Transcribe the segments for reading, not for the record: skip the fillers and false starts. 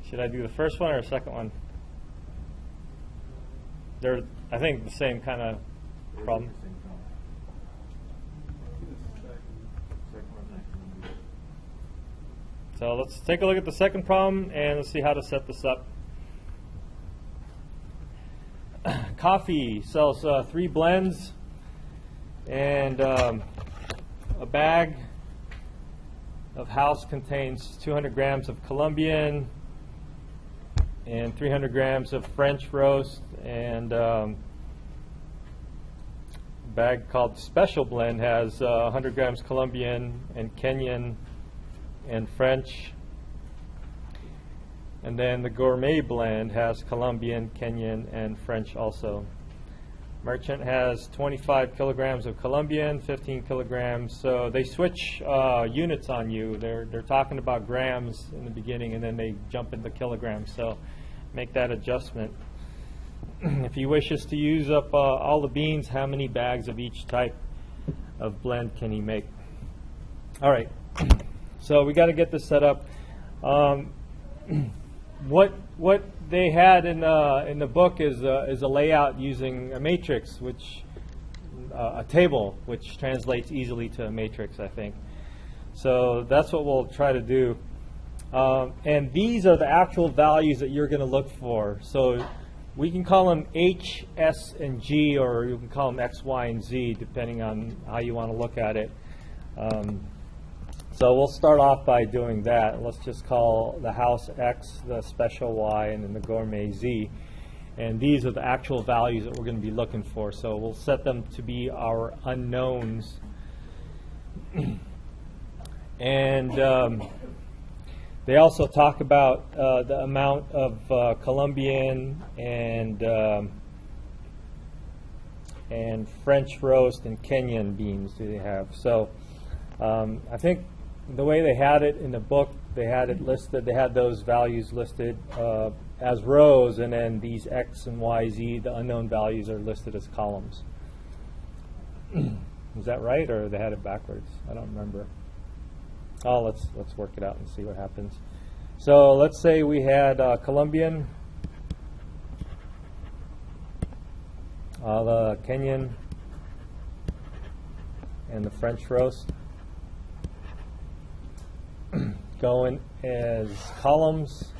Should I do the first one or the second one? They're, I think, the same kind of problem. So let's take a look at the second problem and let's see how to set this up. Coffee sells 3 blends and a bag of house contains 200 grams of Colombian and 300 grams of French roast, and a bag called Special Blend has 100 grams Colombian and Kenyan and French, and then the Gourmet Blend has Colombian, Kenyan, and French also. Merchant has 25 kilograms of Colombian, 15 kilograms. So they switch units on you. They're talking about grams in the beginning, and then they jump into kilograms. So make that adjustment. If he wishes to use up all the beans, how many bags of each type of blend can he make? All right. So we got to get this set up. What they had in the book is a layout using a matrix, which a table, which translates easily to a matrix, I think. So that's what we'll try to do. And these are the actual values that you're going to look for. So we can call them H, S, and G, or you can call them X, Y, and Z, depending on how you want to look at it. So we'll start off by doing that. Let's just call the house X, the special Y, and then the gourmet Z. And these are the actual values that we're going to be looking for. So we'll set them to be our unknowns. And they also talk about the amount of Colombian and French roast and Kenyan beans do they have. So I think the way they had it in the book, they had it listed, they had those values listed as rows, and then these X and Y, Z, the unknown values, are listed as columns. Is that right, or they had it backwards? I don't remember. Oh, let's work it out and see what happens. So let's say we had Colombian, the Kenyan, and the French roast going as columns,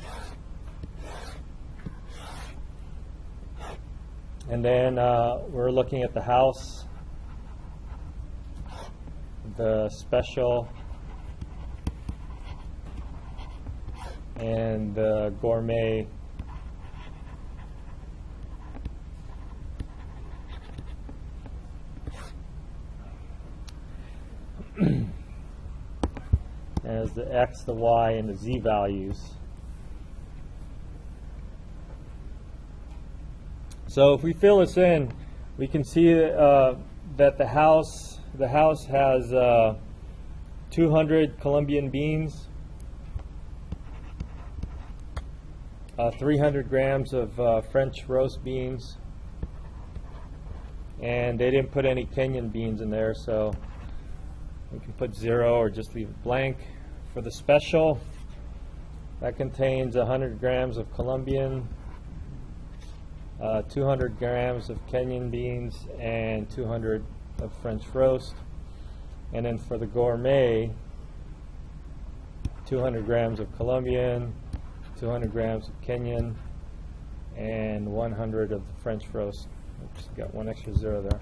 and then we're looking at the house, the special, and the gourmet as the X, the Y, and the Z values. So if we fill this in, we can see that the house has 200 Colombian beans, 300 grams of French roast beans, and they didn't put any Kenyan beans in there, so we can put 0 or just leave it blank. For the special, that contains 100 grams of Colombian, 200 grams of Kenyan beans, and 200 of French roast. And then for the gourmet, 200 grams of Colombian, 200 grams of Kenyan, and 100 of the French roast. Oops, got one extra 0 there.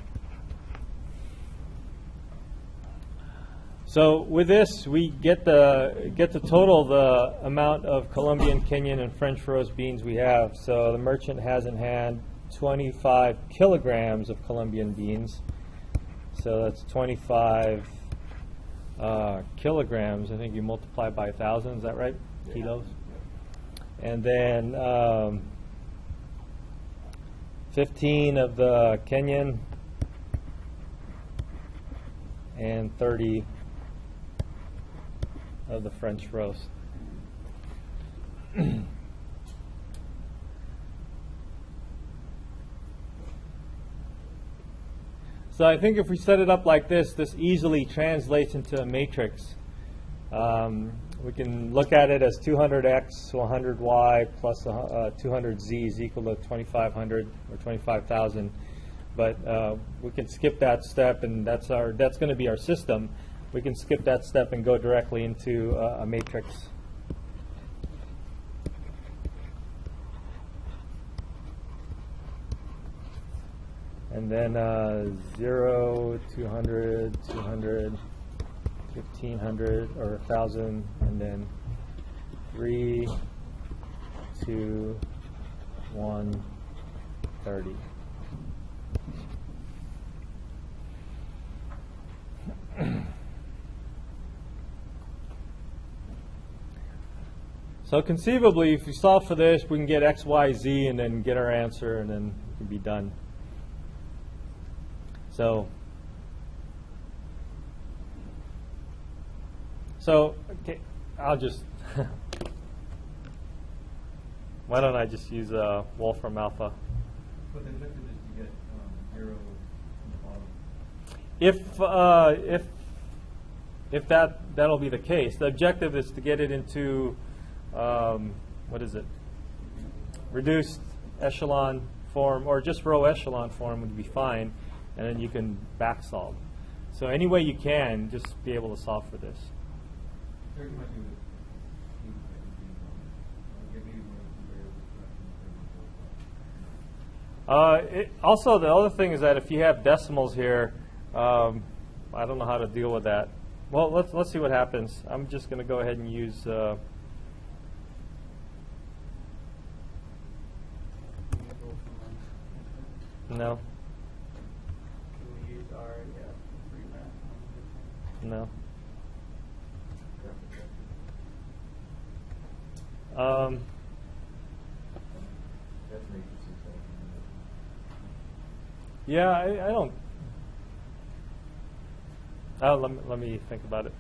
So with this, we get the total, the amount of Colombian, Kenyan, and French roast beans we have. So the merchant has in hand 25 kilograms of Colombian beans. So that's 25 kilograms. I think you multiply by 1,000. Is that right? Yeah. Kilos. And then 15 of the Kenyan and 30 of the French roast. So I think if we set it up like this, this easily translates into a matrix. we can look at it as 200x, 100y plus 200z is equal to 2,500 or 25,000. But we can skip that step, and that's going to be our system. We can skip that step and go directly into a matrix. And then 0, 200, 200, 1,500, or 1,000, and then 3, 2, 1, 30. So conceivably, if we solve for this, we can get x, y, z, and then get our answer, and then we can be done. So okay, I'll just, why don't I just use Wolfram alpha? But the objective is to get 0 from the bottom. If that'll be the case, the objective is to get it into what is it? Reduced echelon form, or just row echelon form would be fine, and then you can back solve. So any way you can, just be able to solve for this. Also, the other thing is that if you have decimals here, I don't know how to deal with that. Well, let's see what happens. I'm just going to go ahead and use. No. No. Yeah, I don't. Let me think about it.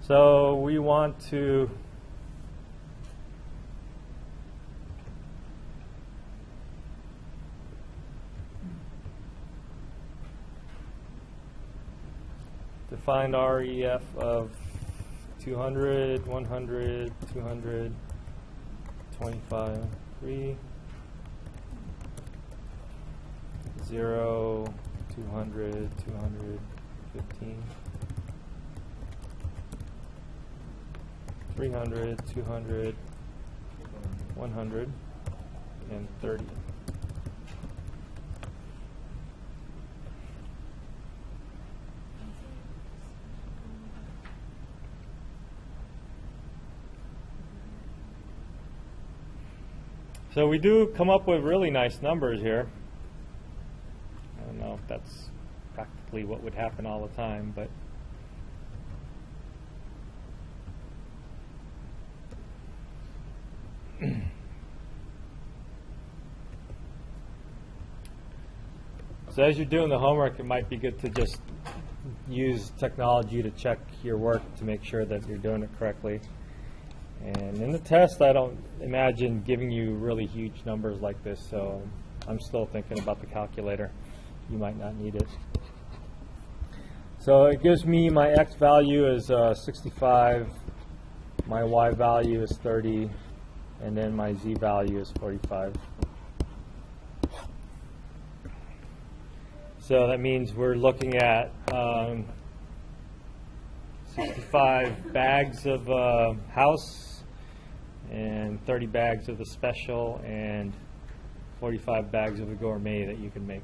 So we want to find REF of 200, 100, 200, 25, 3, 0, 200, 215, 300, 200, 100, and 30. So we do come up with really nice numbers here. I don't know if that's practically what would happen all the time, but so as you're doing the homework, it might be good to just use technology to check your work to make sure that you're doing it correctly. And in the test, I don't imagine giving you really huge numbers like this, so I'm still thinking about the calculator. You might not need it. So it gives me my x value is 65, my y value is 30, and then my z value is 45. So that means we're looking at 65 bags of house, and 30 bags of the special, and 45 bags of the gourmet that you can make.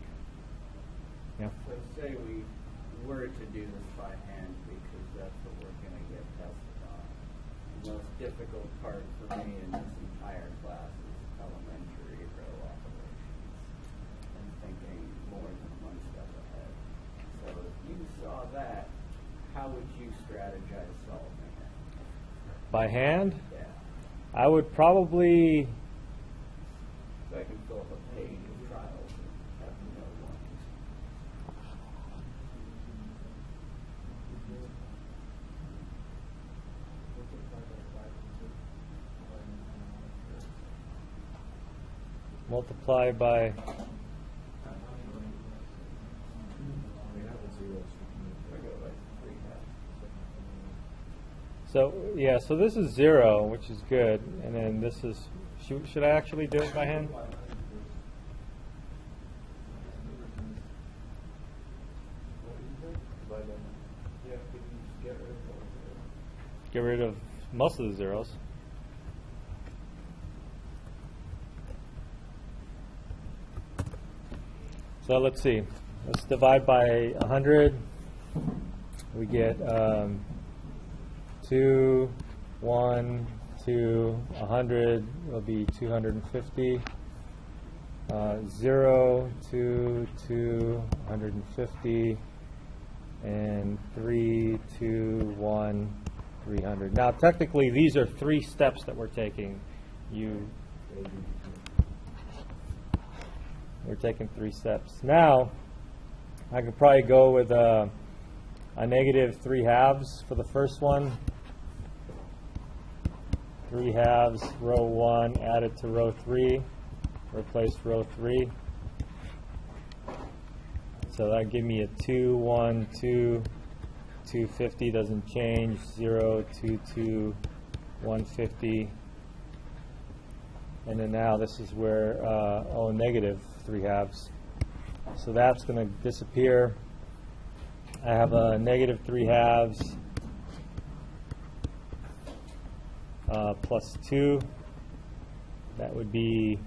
Yeah. So say we were to do this by hand, because that's what we're going to get tested on. The most difficult part for me in this entire class is elementary row operations and thinking more than one step ahead. So if you saw that, how would you strategize solving it? By hand? Yeah. I would probably, So I can fill up a page of trials and have no ones. multiply by, so yeah, so this is 0, which is good, and then this is, should I actually do it by hand? Get rid of most of the zeros. So let's see. Let's divide by 100. We get 2, 1, 2, 100 will be 250. 0, 2, 2, 150. And 3, 2, 1, 300. Now, technically, these are 3 steps that we're taking. We're taking 3 steps. Now, I could probably go with a negative 3/2 for the first one. 3/2, row 1, added to row 3, replace row 3. So that give me a 2, 1, 2, 250 doesn't change, 0, 2, 2, 150. And then now this is where, negative 3/2. So that's going to disappear. I have a negative 3/2 plus 2. That would be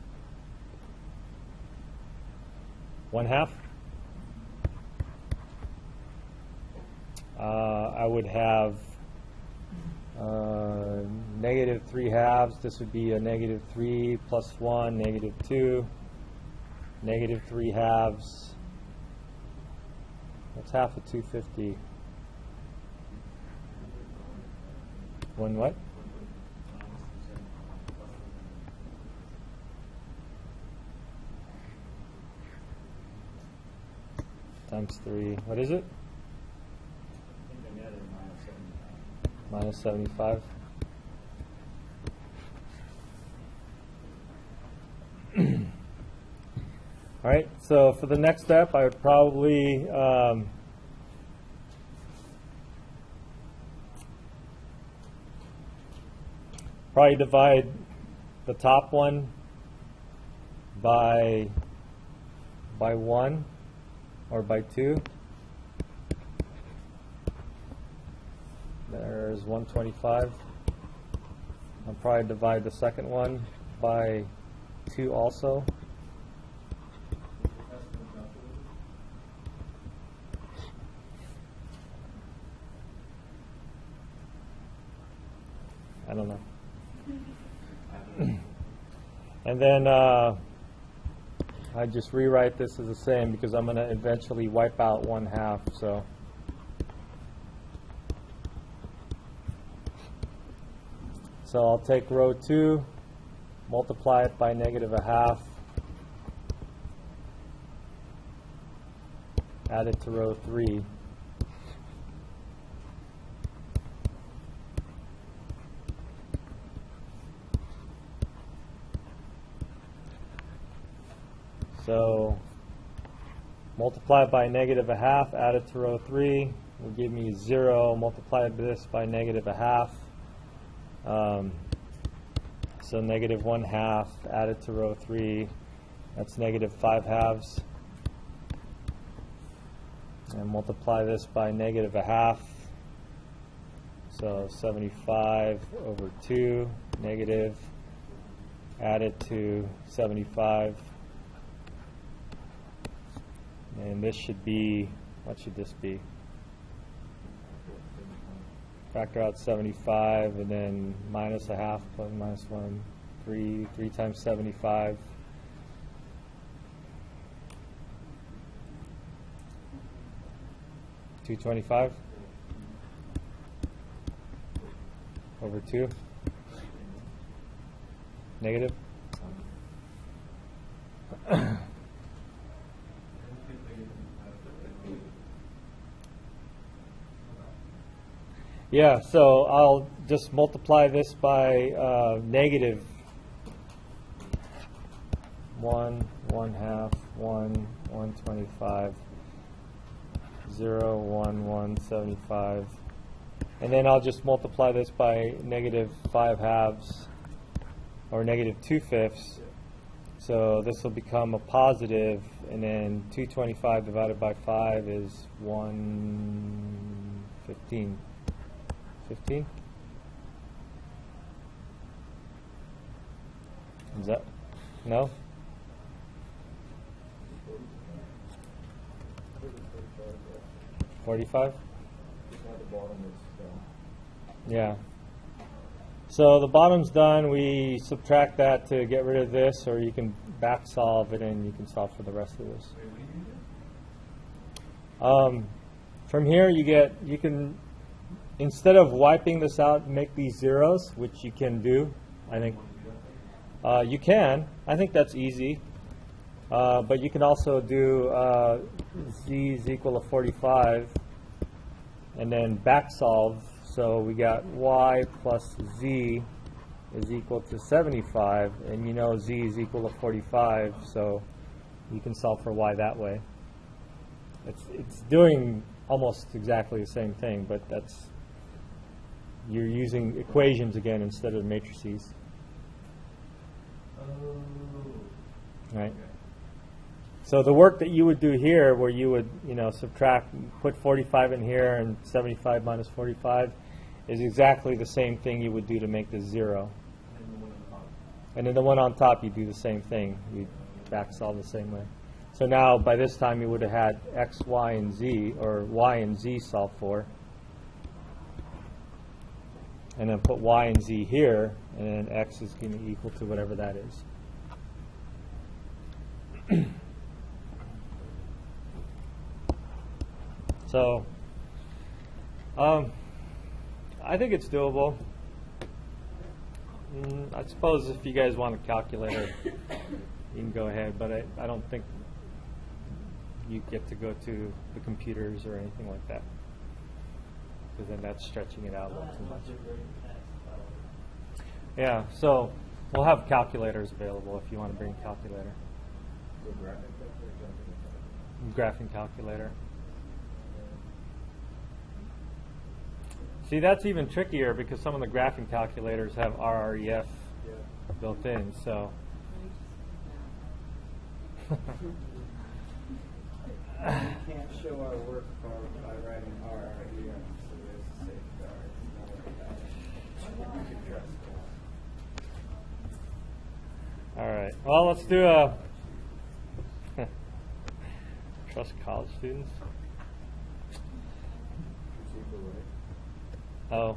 1/2. I would have negative 3/2. This would be a negative 3 plus 1, negative 2. Negative 3/2. That's half of 250. One what? Times 3. What is it? Minus 75. All right, so for the next step, I would probably divide the top one by 1 or by 2. There's 125. I'll probably divide the second one by 2 also. I don't know. And then I just rewrite this as the same because I'm going to eventually wipe out 1/2. So I'll take row 2, multiply it by negative 1/2, add it to row 3. So multiply by negative 1/2, add it to row 3, will give me 0. Multiply this by negative 1/2. So negative 1/2, add it to row 3, that's negative 5/2. And multiply this by negative 1/2. So 75 over 2, negative, add it to 75. And this should be, what should this be? Factor out 75 and then minus 1/2 plus minus 1, 3 times 75. $225 over 2 negative. Yeah, so I'll just multiply this by negative 1, 1/2, 1, 125, 0, 1, 175. And then I'll just multiply this by -5/2 or -2/5. So this will become a positive, and then 225 divided by 5 is 115. 15? Is that? No? $45? Yeah. So the bottom's done. We subtract that to get rid of this, or you can back solve it and you can solve for the rest of this. From here, you can, instead of wiping this out, make these zeros, which you can do. I think you can. I think that's easy. But you can also do z is equal to 45, and then back solve. So we got y plus z is equal to 75, and you know z is equal to 45, so you can solve for y that way. It's doing almost exactly the same thing, but you're using equations again instead of matrices. Right. So the work that you would do here, where you would, subtract, put 45 in here and 75 minus 45, is exactly the same thing you would do to make this 0. And then the one on top, you do the same thing. You back solve the same way. So now, by this time, you would have had x, y, and z, or y and z solved for. And then put y and z here, and then x is going to be equal to whatever that is. So, I think it's doable. I suppose if you guys want a calculator, you can go ahead, but I don't think you get to go to the computers or anything like that, because then that's stretching it out a little too much. Yeah, so we'll have calculators available if you want to bring a calculator. Graphing calculator. See, that's even trickier because some of the graphing calculators have RREF built in, so. We can't show our work by writing RREF, so there's a safeguard. Don't worry about it. You can trust us. All right. Well, let's do a trust college students. Oh,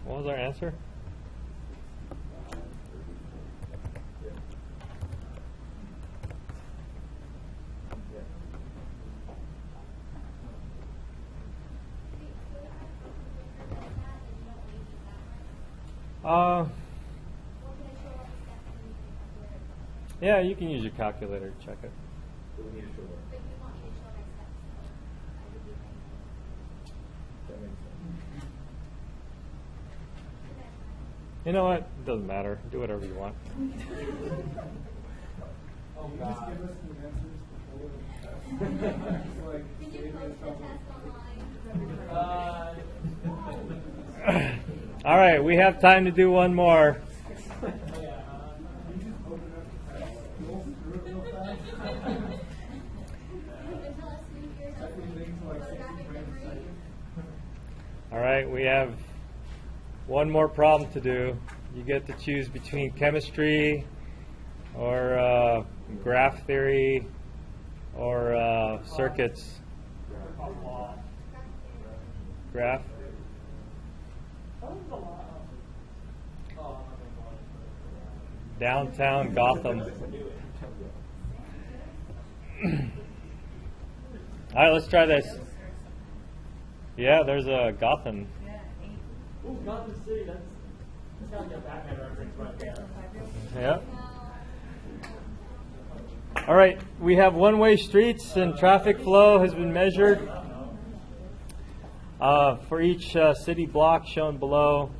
what was our answer? Yeah, you can use your calculator to check it. You know what? It doesn't matter. Do whatever you want. Oh, God. Just give us the answers before the test. Like, save us something. All right, we have time to do one more. All right, we have one more problem to do. You get to choose between chemistry or graph theory or circuits. Graph? Downtown Gotham. All right, let's try this. Yeah, there's a Gotham. Ooh, Gotham City, that's got like a Batman reference right there. Yeah. All right, we have one-way streets and traffic flow has been measured for each city block shown below.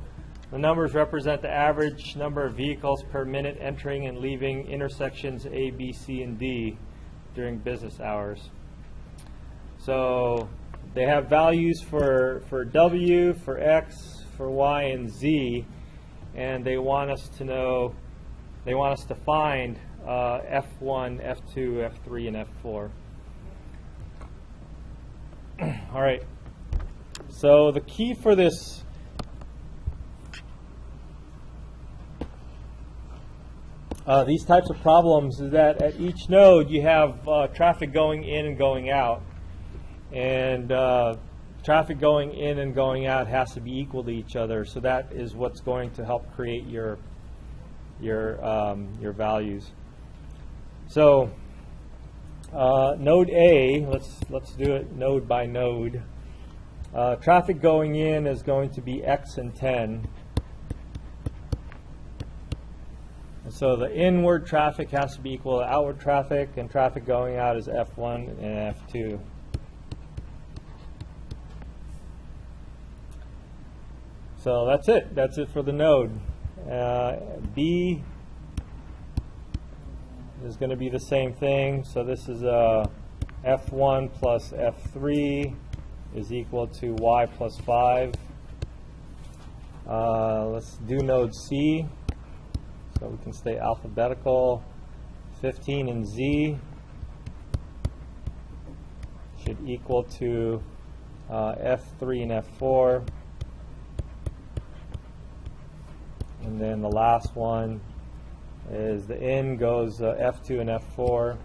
The numbers represent the average number of vehicles per minute entering and leaving intersections A, B, C, and D during business hours. So they have values for W, for X, for Y, and Z, and they want us to know, they want us to find F1, F2, F3, and F4. All right. So the key for this these types of problems is that at each node you have traffic going in and going out, and traffic going in and going out has to be equal to each other. So that is what's going to help create your values. So node A, let's do it node by node. Traffic going in is going to be X and 10. And so the inward traffic has to be equal to outward traffic, and traffic going out is F1 and F2. So that's it. That's it for the node. B is going to be the same thing. So this is F1 plus F3 is equal to Y plus 5. Let's do node C. So we can stay alphabetical. 15 and Z should equal to F3 and F4. And then the last one is the in goes F2 and F4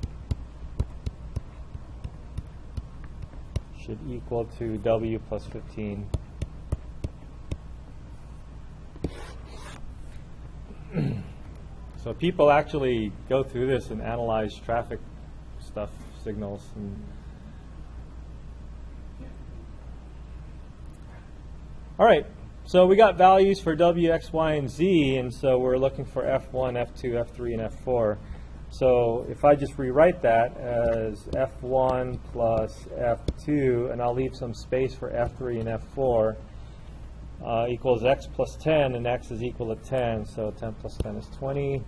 should equal to W plus 15. So people actually go through this and analyze traffic stuff, signals. All right, so we got values for W, X, Y, and Z, and so we're looking for F1, F2, F3, and F4. So if I just rewrite that as F1 plus F2, and I'll leave some space for F3 and F4, equals X plus 10, and X is equal to 10, so 10 plus 10 is 20.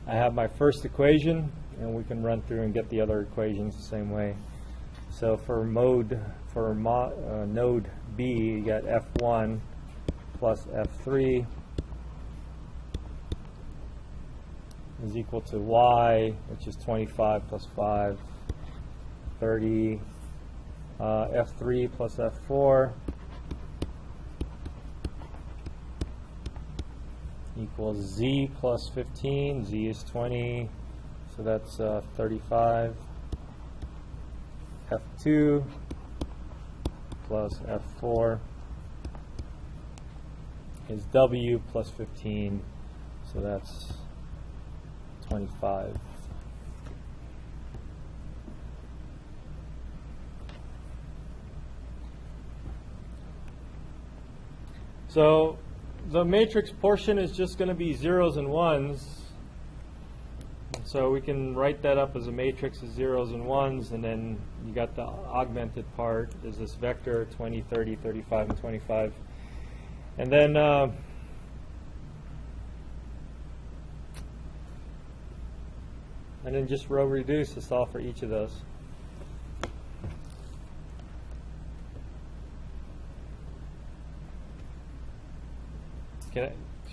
I have my first equation, and we can run through and get the other equations the same way. So for node B, you got F1 plus F3 is equal to Y, which is 25 plus 5, 30. F3 plus F4 equals Z plus 15. Z is 20, so that's 35. F2 plus F4 is W plus 15, so that's 25. So the matrix portion is just going to be zeros and ones. So we can write that up as a matrix of zeros and ones, and then you got the augmented part is this vector 20, 30, 35, and 25. And then just row reduce to solve for each of those.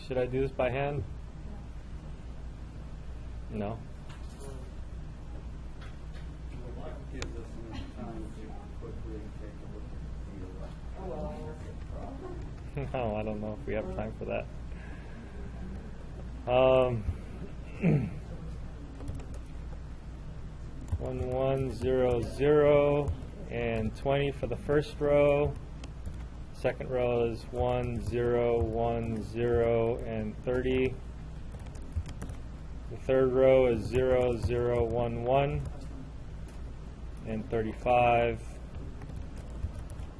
Should I do this by hand? No. What gives us enough time to quickly take a look at the No, I don't know if we have time for that. 1, 1, 0, 0, and 20 for the first row. Second row is 1, 0, 1, 0, and 30. The third row is 0, 0, 1, 1, and 35.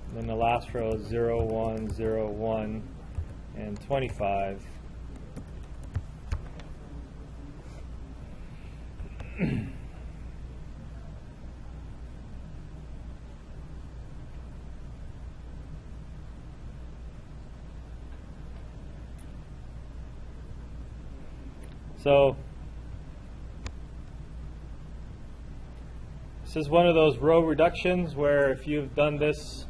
And then the last row is 0, 1, 0, 1, and 25. So this is one of those row reductions where if you've done this,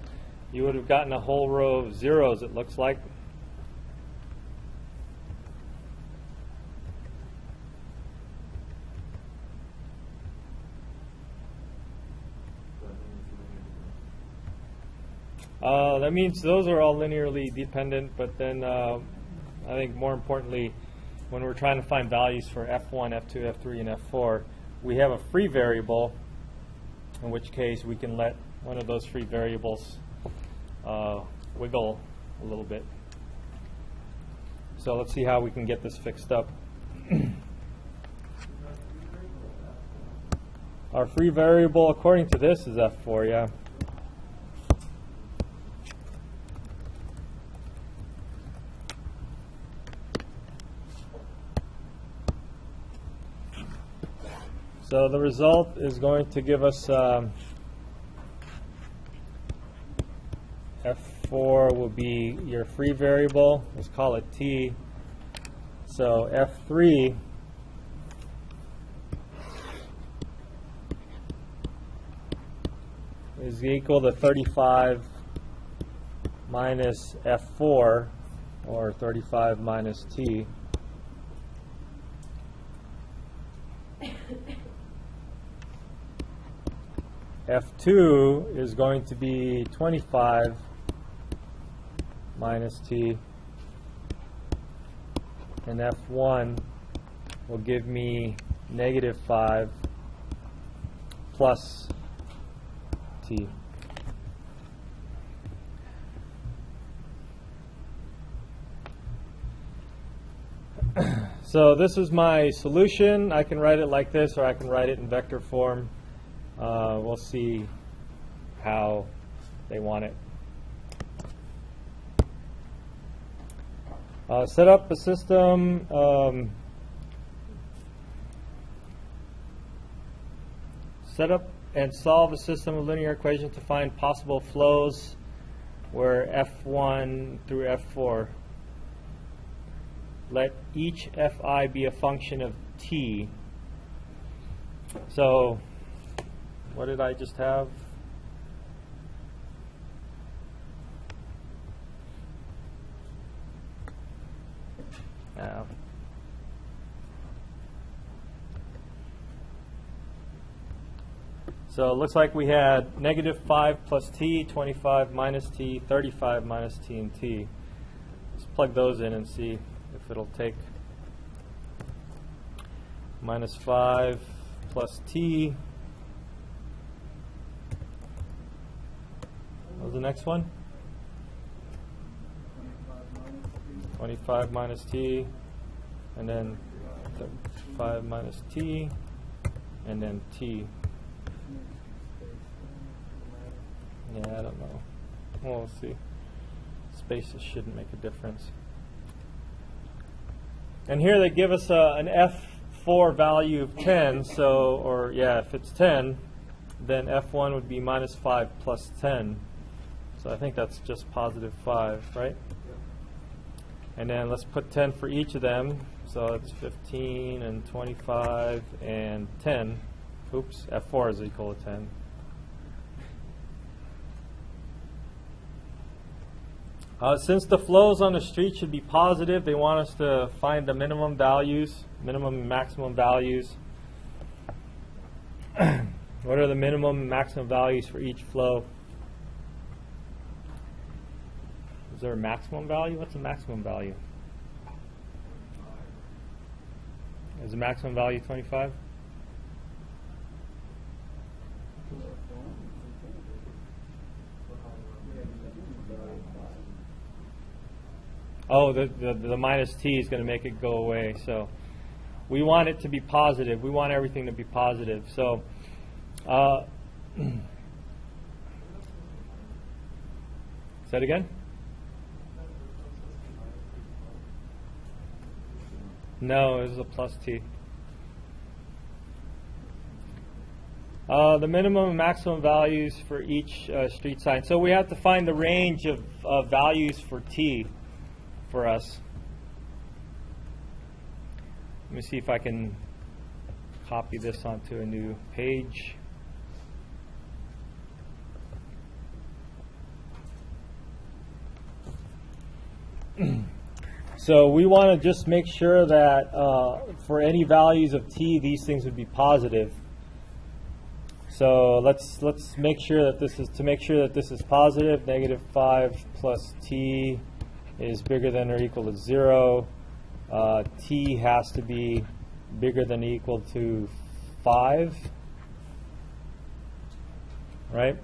you would have gotten a whole row of zeros, it looks like. That means those are all linearly dependent, but then I think more importantly, when we're trying to find values for F1, F2, F3, and F4, we have a free variable, in which case we can let one of those free variables wiggle a little bit. So let's see how we can get this fixed up. Our free variable, according to this, is F4, yeah. So the result is going to give us F4 will be your free variable. Let's call it T. So F3 is equal to 35 minus F4, or 35 minus T. F2 is going to be 25 minus T, and F1 will give me negative 5 plus T. So this is my solution. I can write it like this, or I can write it in vector form. We'll see how they want it. Set up a system. Set up and solve a system of linear equations to find possible flows where F1 through F4. Let each Fi be a function of T. So what did I just have? So it looks like we had negative 5 plus T, 25 minus T, 35 minus T, and T. Let's plug those in and see if it'll take. Minus 5 plus T. What was the next one? 25 minus T, and then 5 minus T, and then T. Yeah, I don't know. Well, we'll see. Spaces shouldn't make a difference. And here they give us an F4 value of 10, so, or yeah, if it's 10, then F1 would be minus 5 plus 10. So I think that's just positive 5, right? And then let's put 10 for each of them. So it's 15 and 25 and 10. Oops, F4 is equal to 10. Since the flows on the street should be positive, they want us to find the minimum values, minimum and maximum values. What are the minimum and maximum values for each flow? Is there a maximum value? What's the maximum value? Is the maximum value 25? Oh, the minus T is going to make it go away. So we want it to be positive. We want everything to be positive. So say it again? No, it was a plus T. The minimum and maximum values for each street sign. So we have to find the range of values for T for us. Let me see if I can copy this onto a new page. So we want to just make sure that for any values of t, these things would be positive. So let's make sure that this is positive. Negative 5 plus t is bigger than or equal to 0. T has to be bigger than or equal to 5, right?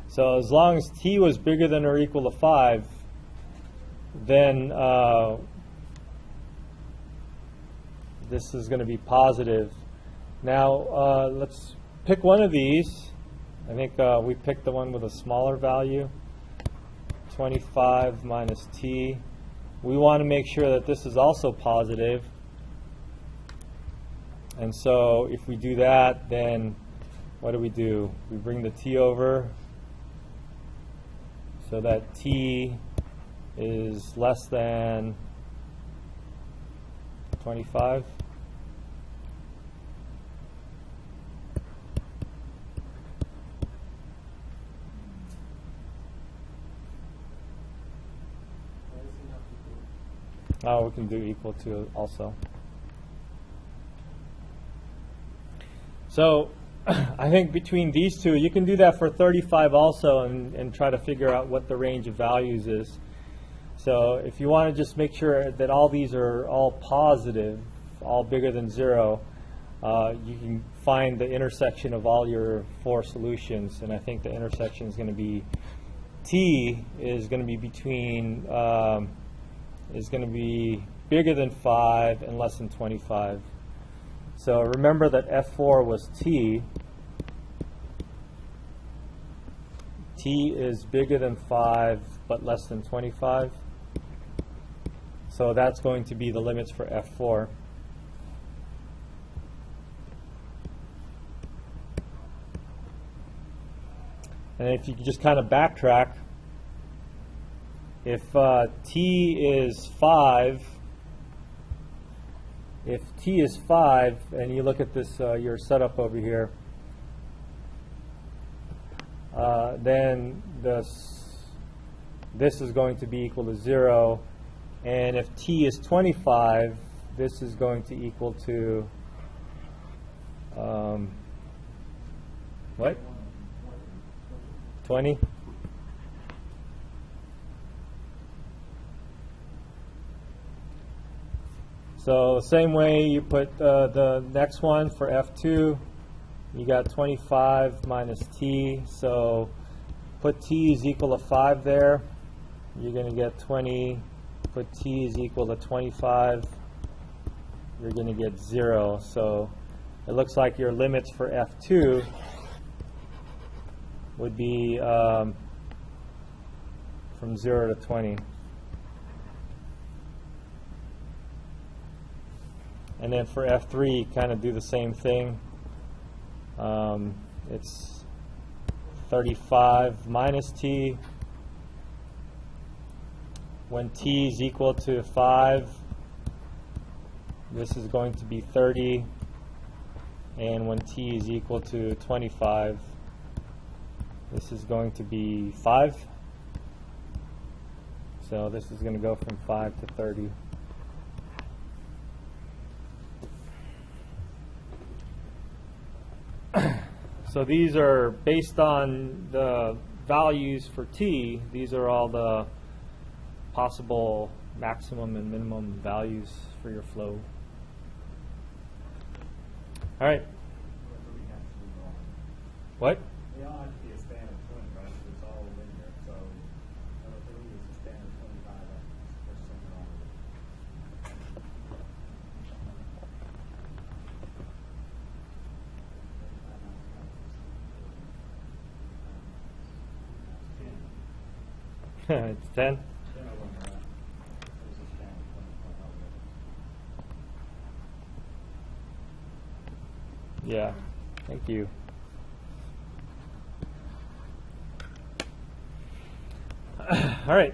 So as long as t was bigger than or equal to 5, then this is going to be positive. Now let's pick one of these. I think we picked the one with a smaller value, 25 minus t. We want to make sure that this is also positive. And so if we do that, then what do? We bring the t over so that t is less than 25. Oh, we can do equal to also. So I think between these two, you can do that for 35 also and try to figure out what the range of values is. So if you want to just make sure that all these are all positive, all bigger than 0, you can find the intersection of all your 4 solutions. And I think the intersection is going to be, t is going to be between, is going to be bigger than 5 and less than 25. So remember that F4 was t. T is bigger than 5 but less than 25. So that's going to be the limits for F4. And if you just kind of backtrack, if t is 5, and you look at this, your setup over here, then this is going to be equal to 0. And if t is 25, this is going to equal to, what? 20? So the same way you put the next one for F2, you got 25 minus t, so put t is equal to 5 there, you're going to get 20, put t is equal to 25, you're going to get 0. So it looks like your limits for F2 would be from 0 to 20. And then for F3, kind of do the same thing. It's 35 minus t. When t is equal to 5, this is going to be 30. And when t is equal to 25, this is going to be 5. So this is going to go from 5 to 30. So these are based on the values for t. These are all the possible maximum and minimum values for your flow. All right. What? They all have to be a span of 20, right? So it's all linear. So number 3 is a span of 25. There's something wrong with it. It's 10. Yeah, thank you. All right,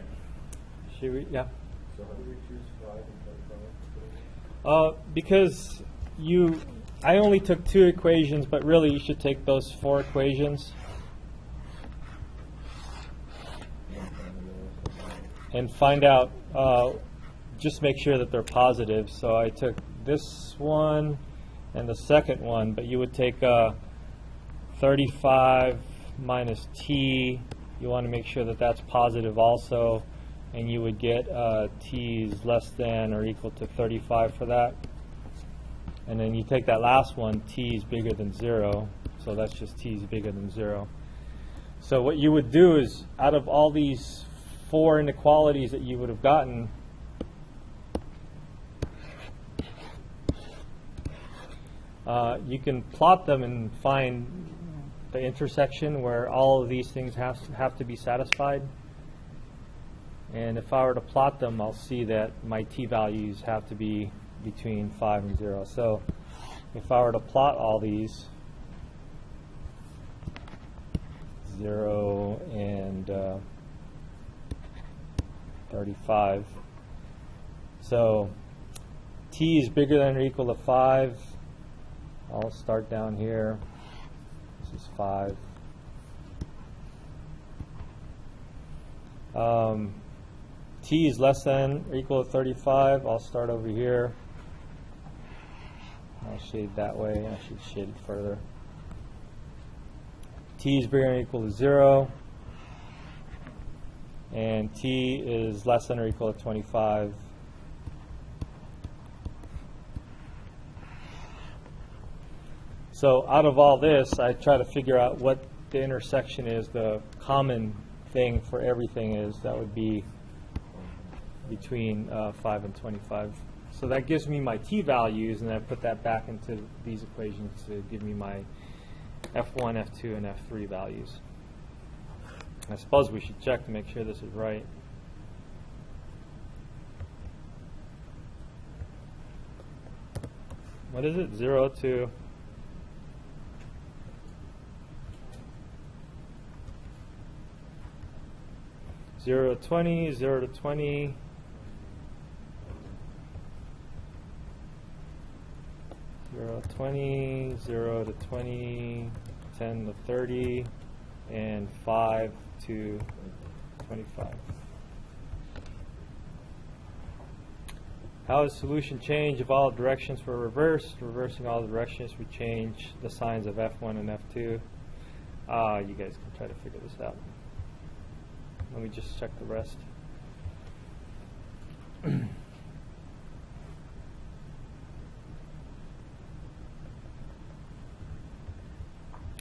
Should we? Yeah. So how do we choose 5 and 25? Because I only took 2 equations, but really you should take those 4 equations and find out, just make sure that they're positive. So I took this one and the second one, but you would take 35 minus t. You want to make sure that that's positive also, and you would get t is less than or equal to 35 for that. And then you take that last one, t is bigger than 0, so that's just t is bigger than 0. So what you would do is, out of all these 4 inequalities that you would have gotten, you can plot them and find the intersection where all of these things have to be satisfied. And if I were to plot them, I'll see that my t-values have to be between 5 and 0. So if I were to plot all these, 0 and 35. So t is bigger than or equal to 5. I'll start down here. This is 5. T is less than or equal to 35. I'll start over here. I'll shade that way. I should shade it further. T is bigger than or equal to 0. And t is less than or equal to 25. So out of all this, I try to figure out what the intersection is, the common thing for everything is. That would be between 5 and 25. So that gives me my t-values, and I put that back into these equations to give me my f1, f2, and f3 values. I suppose we should check to make sure this is right. What is it? 0 to... Zero to 20, 0 to 20, 0 to 20, 0 to 20, 10 to 30, and 5 to 25. How does solution change if all directions were reversed? Reversing all directions would change the signs of F1 and F2. You guys can try to figure this out. Let me just check the rest.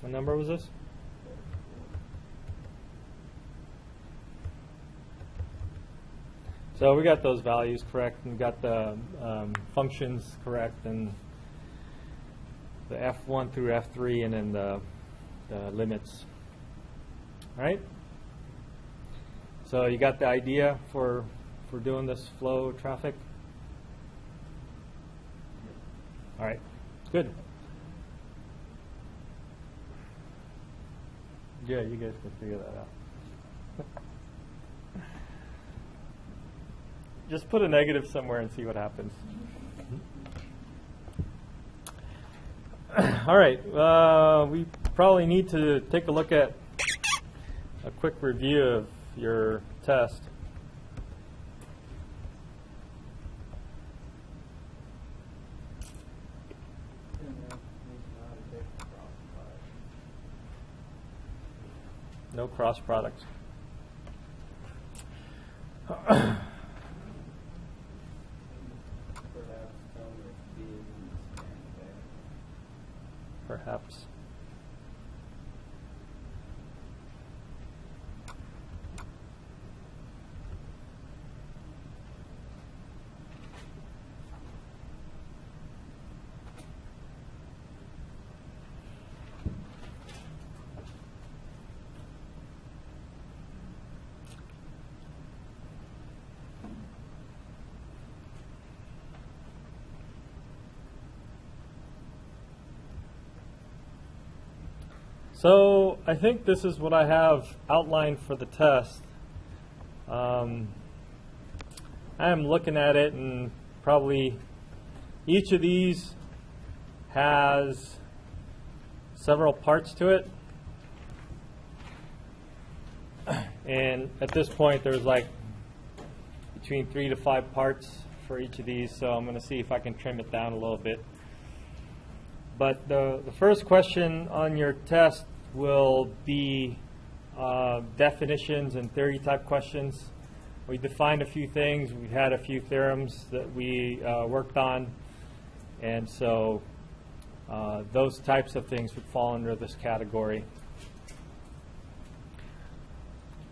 What number was this? So we got those values correct, and we got the functions correct, and the F1 through F3, and then the limits. All right? So you got the idea for doing this flow traffic? All right, good. Yeah, you guys can figure that out. Just put a negative somewhere and see what happens. All right, we probably need to take a look at a quick review of your test. No cross product. Perhaps. So I think this is what I have outlined for the test. I'm looking at it, and probably each of these has several parts to it. And at this point, there's like between 3 to 5 parts for each of these, so I'm going to see if I can trim it down a little bit. But the first question on your test will be definitions and theory type questions. We defined a few things. We had a few theorems that we worked on, and so those types of things would fall under this category.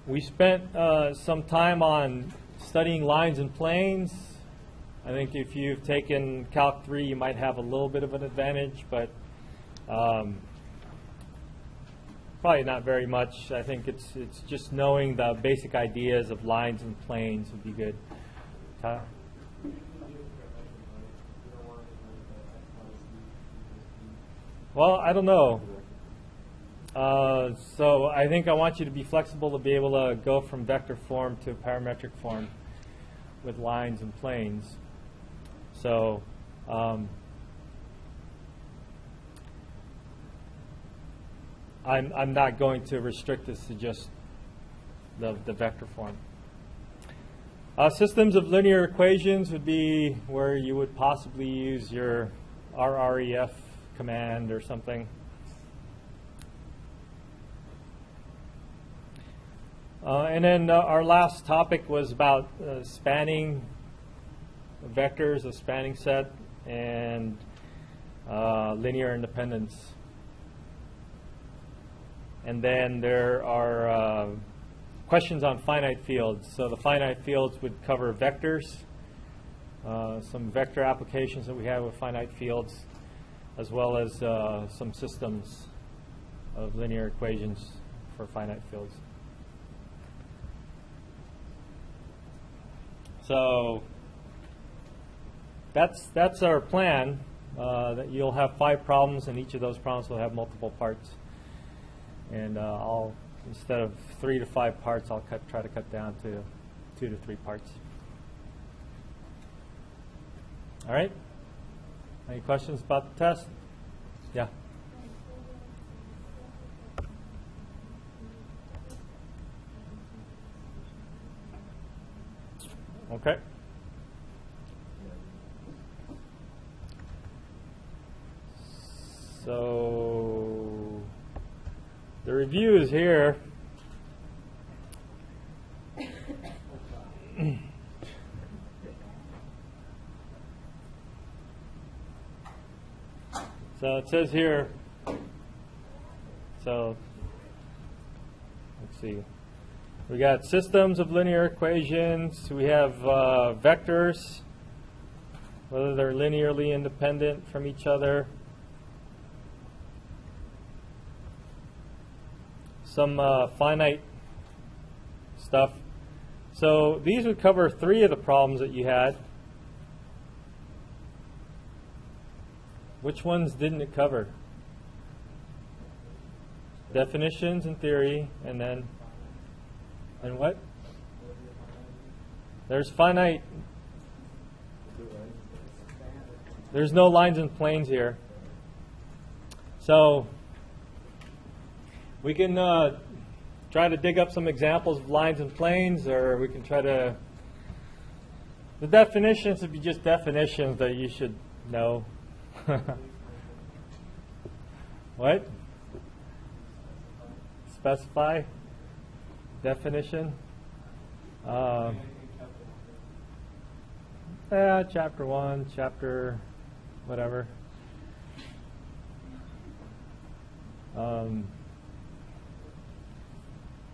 We spent some time on studying lines and planes. I think if you've taken Calc 3, you might have a little bit of an advantage, but probably not very much. I think it's just knowing the basic ideas of lines and planes would be good. Well, I don't know. So I think I want you to be flexible to be able to go from vector form to parametric form with lines and planes. So I'm not going to restrict this to just the vector form. Systems of linear equations would be where you would possibly use your RREF command or something. And then our last topic was about spanning vectors, a spanning set, and linear independence. And then there are questions on finite fields. So the finite fields would cover vectors, some vector applications that we have with finite fields, as well as some systems of linear equations for finite fields. So that's our plan, that you'll have 5 problems, and each of those problems will have multiple parts. And I'll, instead of 3 to 5 parts, I'll try to cut down to 2 to 3 parts. All right? Any questions about the test? Yeah. Okay. So the review is here. So it says here, so let's see. We got systems of linear equations. We have vectors, whether they're linearly independent from each other. Some finite stuff. So these would cover 3 of the problems that you had. Which ones didn't it cover? Definitions and theory, and then, and what? There's finite. There's no lines and planes here. So we can try to dig up some examples of lines and planes, or we can try to, the definitions would be just definitions that you should know. What? Specify? Definition? Chapter 1, chapter whatever.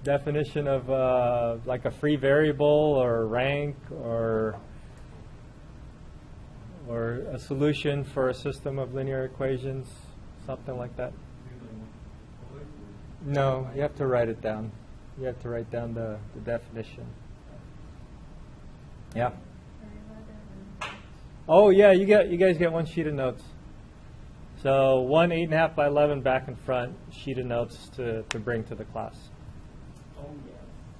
Definition of like a free variable or rank or a solution for a system of linear equations, something like that. No, you have to write it down. You have to write down the definition. Yeah. Oh yeah, you guys get 1 sheet of notes. So 1 8.5 by 11 back and front sheet of notes to bring to the class.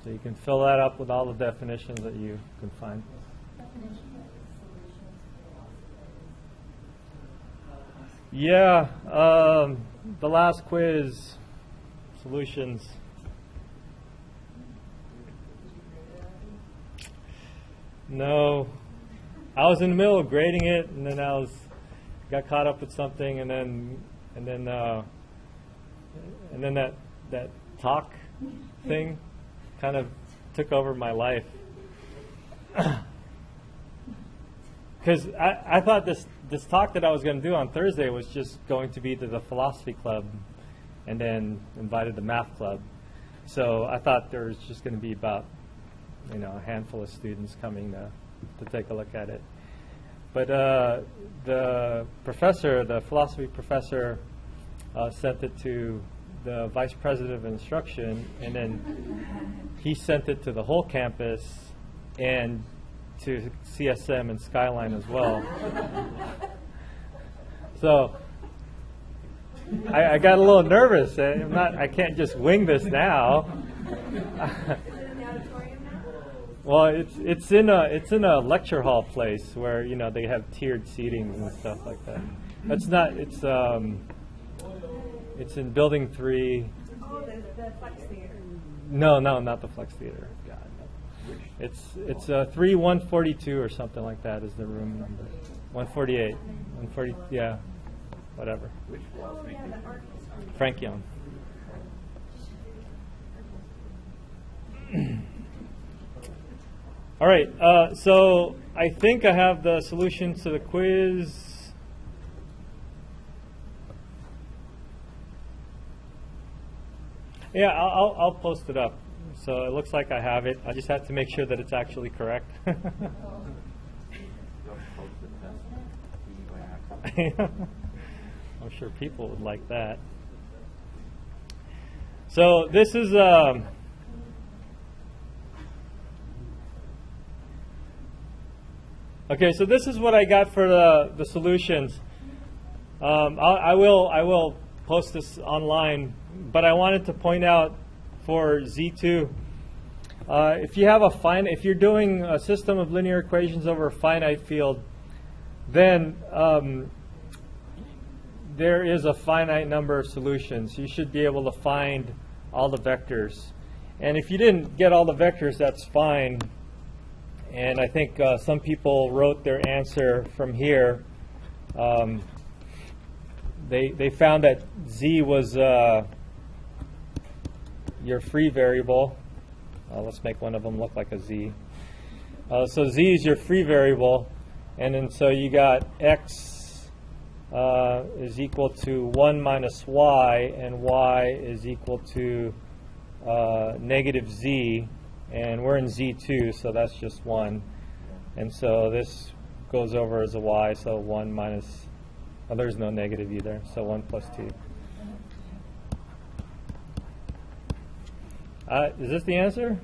So you can fill that up with all the definitions that you can find. Yeah, the last quiz, solutions. No, I was in the middle of grading it, and then got caught up with something, and then that talk thing kind of took over my life. Because I thought this talk that I was going to do on Thursday was just going to be to the philosophy club, and then invited the math club. So I thought there was just going to be about a handful of students coming to take a look at it. But the professor, the philosophy professor, sent it to the vice president of instruction, and then he sent it to the whole campus and to CSM and Skyline as well. So I got a little nervous. I can't just wing this now. Well, it's in a lecture hall place where they have tiered seating and stuff like that. It's not. It's in Building 3. Oh, the Flex Theater. No, not the Flex Theater. God, no. It's 3142 or something like that is the room number. 148, 140. Yeah, whatever. Which was Frank Young. All right, so I think I have the solutions to the quiz. Yeah, I'll post it up. So it looks like I have it. I just have to make sure that it's actually correct. I'm sure people would like that. So this is okay. So this is what I got for the solutions. I will post this online, but I wanted to point out for Z2, if you have if you're doing a system of linear equations over a finite field, then there is a finite number of solutions. You should be able to find all the vectors. And if you didn't get all the vectors, that's fine. And I think some people wrote their answer from here. They found that Z was your free variable. Let's make one of them look like a Z. So Z is your free variable. And then so you got X is equal to 1 minus Y, and Y is equal to negative Z. And we're in Z2, so that's just 1. And so this goes over as a Y, so 1 minus, oh, there's no negative either, so 1 plus 2. Is this the answer?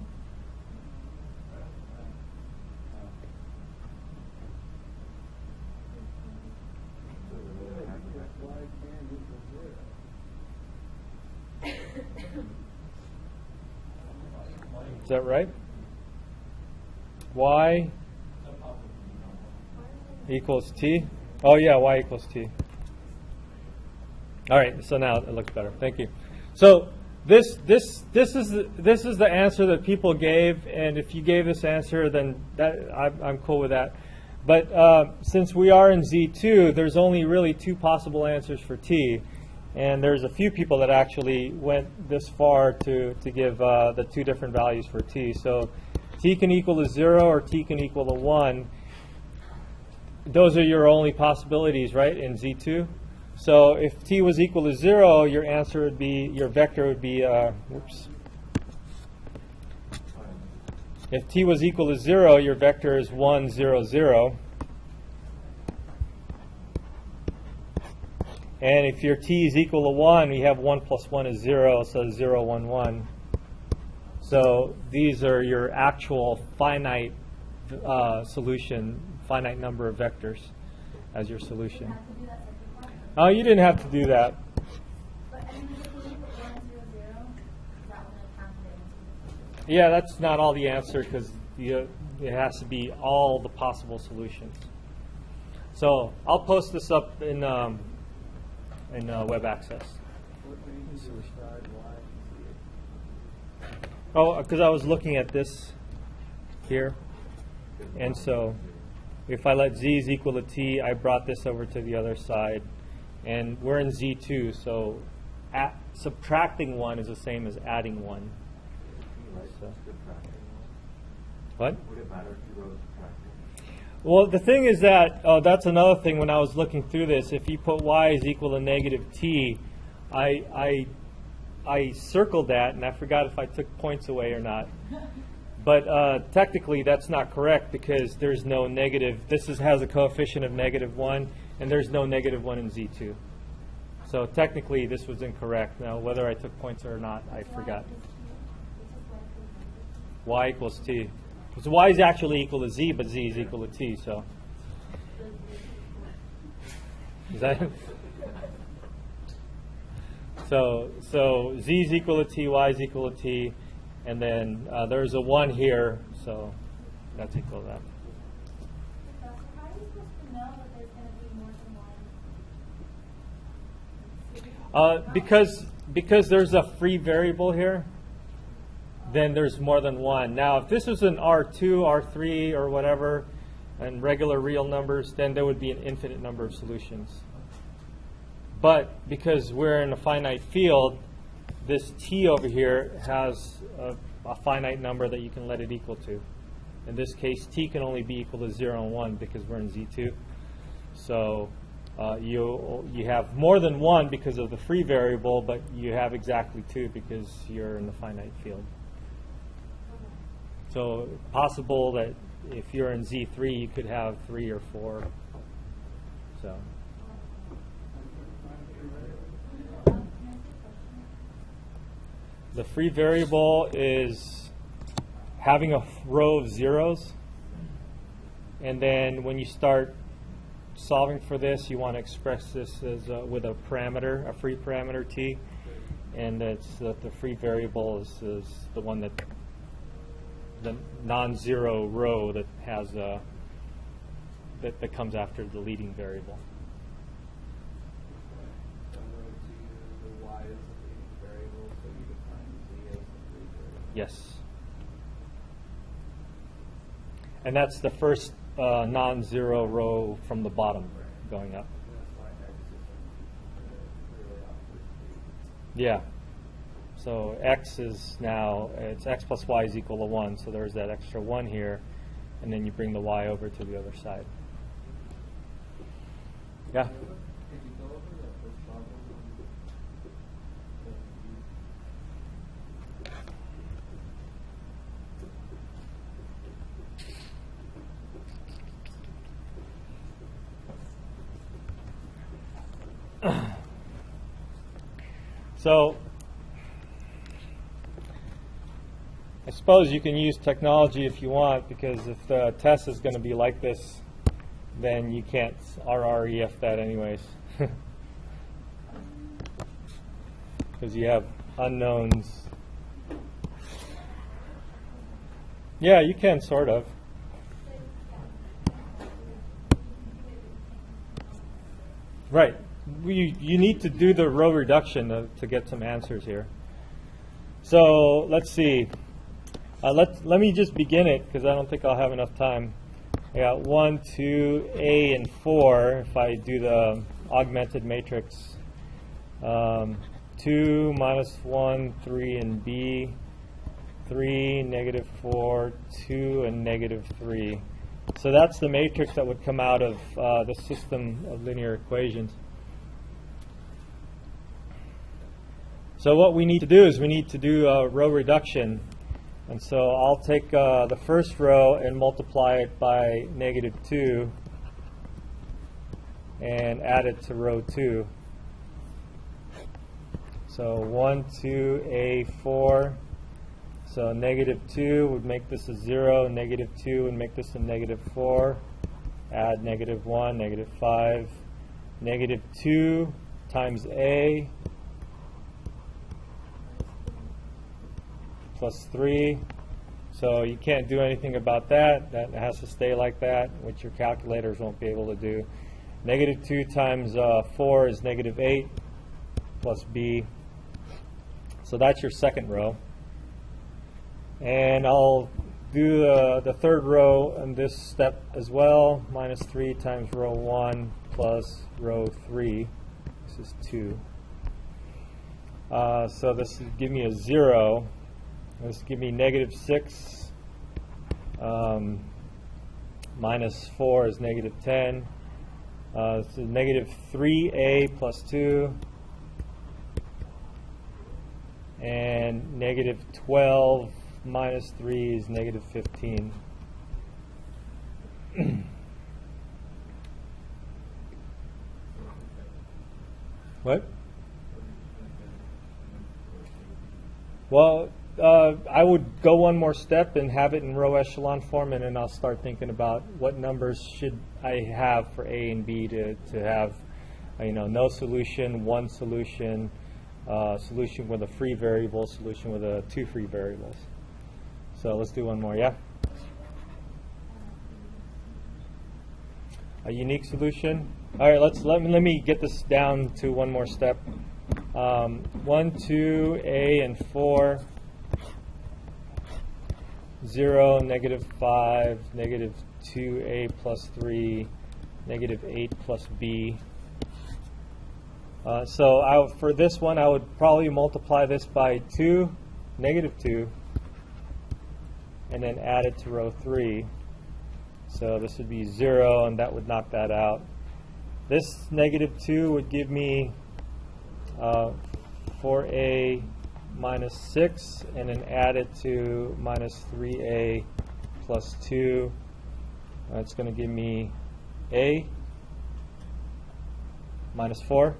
Is that right? Y equals T. Oh yeah, Y equals T. All right, so now it looks better. Thank you. So this is the answer that people gave, and if you gave this answer, then I'm cool with that. But since we are in Z2, there's only really 2 possible answers for T. And there's a few people that actually went this far to give the 2 different values for T. So T can equal to 0 or T can equal to 1. Those are your only possibilities, right, in Z2? So if T was equal to 0, your answer would be, your vector would be, whoops. If T was equal to 0, your vector is 1, 0, 0. And if your T is equal to 1, we have 1 plus 1 is 0, so 0, 1, 1. So these are your actual finite solution, finite number of vectors as your solution. Oh, you didn't have to do that. Yeah, that's not all the answer, because It has to be all the possible solutions. So I'll post this up in web access. What do you decide why? Oh, because I was looking at this here, and so if I let z is equal to t, I brought this over to the other side, and we're in z2, so subtracting 1 is the same as adding 1. So. What? Would it matter if you wrote subtracting? Well, the thing is that, that's another thing when I was looking through this. If you put y is equal to negative t, I circled that, and I forgot if I took points away or not. But technically, that's not correct because there's no negative. This has a coefficient of -1, and there's no -1 in Z2. So technically, this was incorrect. Now, whether I took points or not, I forgot. Y equals t. So y is actually equal to z, but z is equal to t. So is that? So z is equal to t, y is equal to t, and then there's a 1 here, so that's equal to that. Professor, how are you supposed to know that there's going to be more than one? Because there's a free variable here, then there's more than one. Now, if this was an R2, R3, or whatever, and regular real numbers, then there would be an infinite number of solutions. But because we're in a finite field, this t over here has a finite number that you can let it equal to. In this case, t can only be equal to 0 and 1 because we're in Z2. So you have more than 1 because of the free variable, but you have exactly 2 because you're in the finite field. So possible that if you're in Z3, you could have 3 or 4. So. The free variable is having a row of zeros, and then when you start solving for this, you want to express this as with a parameter, a free parameter t, and it's that the free variable is the one that the non-zero row that has that comes after the leading variable. Yes. And that's the first non-zero row from the bottom going up. Yeah. So x is now, it's x plus y is equal to 1, so there's that extra 1 here, and then you bring the y over to the other side. Yeah? So, I suppose you can use technology if you want, because if the test is going to be like this, then you can't RREF that anyways. Because you have unknowns. Yeah, you can, sort of. Right. You need to do the row reduction to get some answers here. So let's see. Let me just begin it because I don't think I'll have enough time. I got 1, 2, A, and 4 if I do the augmented matrix. 2, -1, 3, and B. 3, -4, 2, and -3. So that's the matrix that would come out of the system of linear equations. So what we need to do is we need to do a row reduction. And so I'll take the first row and multiply it by -2 and add it to row 2. So 1, 2, A, 4. So -2 would make this a 0, -2 would make this a -4. Add -1, -5. -2 times A plus 3. So you can't do anything about that. That has to stay like that, which your calculators won't be able to do. Negative 2 times 4 is negative 8 plus b. So that's your second row. And I'll do the third row in this step as well. Minus 3 times row 1 plus row 3. This is 2. So this will give me a 0. This will give me negative 6. Minus 4 is negative 10. So negative 3a plus 2. And negative 12 minus 3 is negative 15. What? Well, I would go one more step and have it in row echelon form, and then I'll start thinking about what numbers should I have for A and B to have, no solution, one solution, solution with a free variable, solution with two free variables. So let's do one more, yeah? A unique solution. All right, let me get this down to one more step. 1, 2, A, and 4. 0, negative 5, negative 2A plus 3, negative 8 plus B. So for this one, I would probably multiply this by 2, negative 2, and then add it to row 3. So this would be 0, and that would knock that out. This negative 2 would give me 4a minus 6, and then add it to minus 3a plus 2. That's going to give me a minus 4.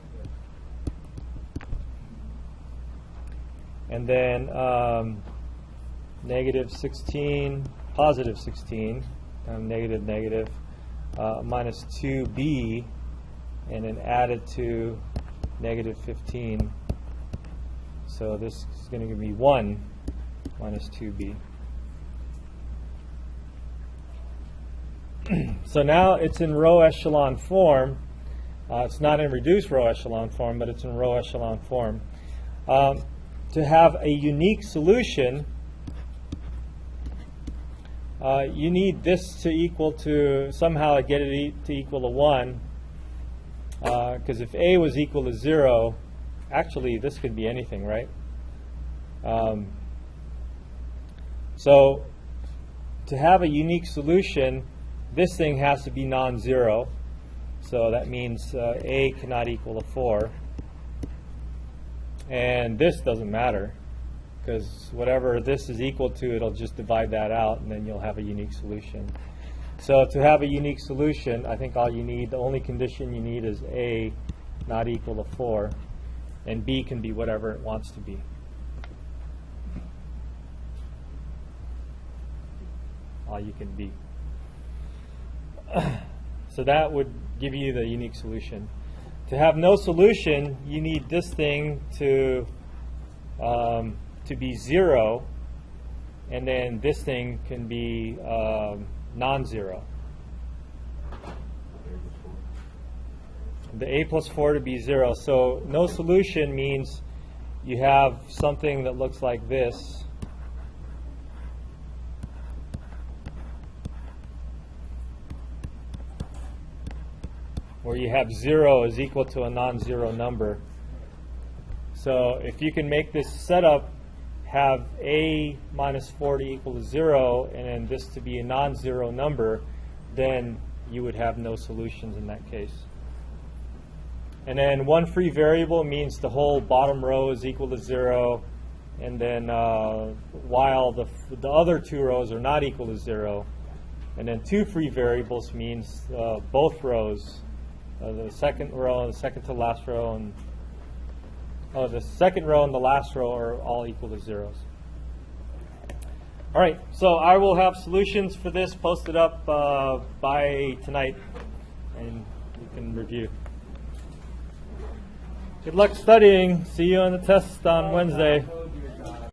And then negative 16, positive 16, negative, negative, minus 2b, and then add it to negative 15. So this is going to give me 1 minus 2b. So now it's in row echelon form. It's not in reduced row echelon form, but it's in row echelon form. To have a unique solution, you need this to equal to, somehow get it to equal to 1. Because if a was equal to 0, actually this could be anything, right? So to have a unique solution, this thing has to be non-zero. So that means a cannot equal to 4. And this doesn't matter, because whatever this is equal to, it'll just divide that out, and then you'll have a unique solution. So to have a unique solution, I think all you need, the only condition you need is a not equal to 4, and b can be whatever it wants to be. All you can be. So that would give you the unique solution. To have no solution, you need this thing to be 0, and then this thing can be non-zero. The a plus 4 to be 0. So no solution means you have something that looks like this. Where you have 0 is equal to a non-zero number. So if you can make this setup have a minus 4 to equal to 0, and then this to be a non-zero number, then you would have no solutions in that case. And then one free variable means the whole bottom row is equal to 0, and then while the other two rows are not equal to 0. And then two free variables means both rows, the second row and the second to last row, and the second row and the last row are all equal to zeros. All right, so I will have solutions for this posted up by tonight, and you can review. Good luck studying. See you on the test on Wednesday.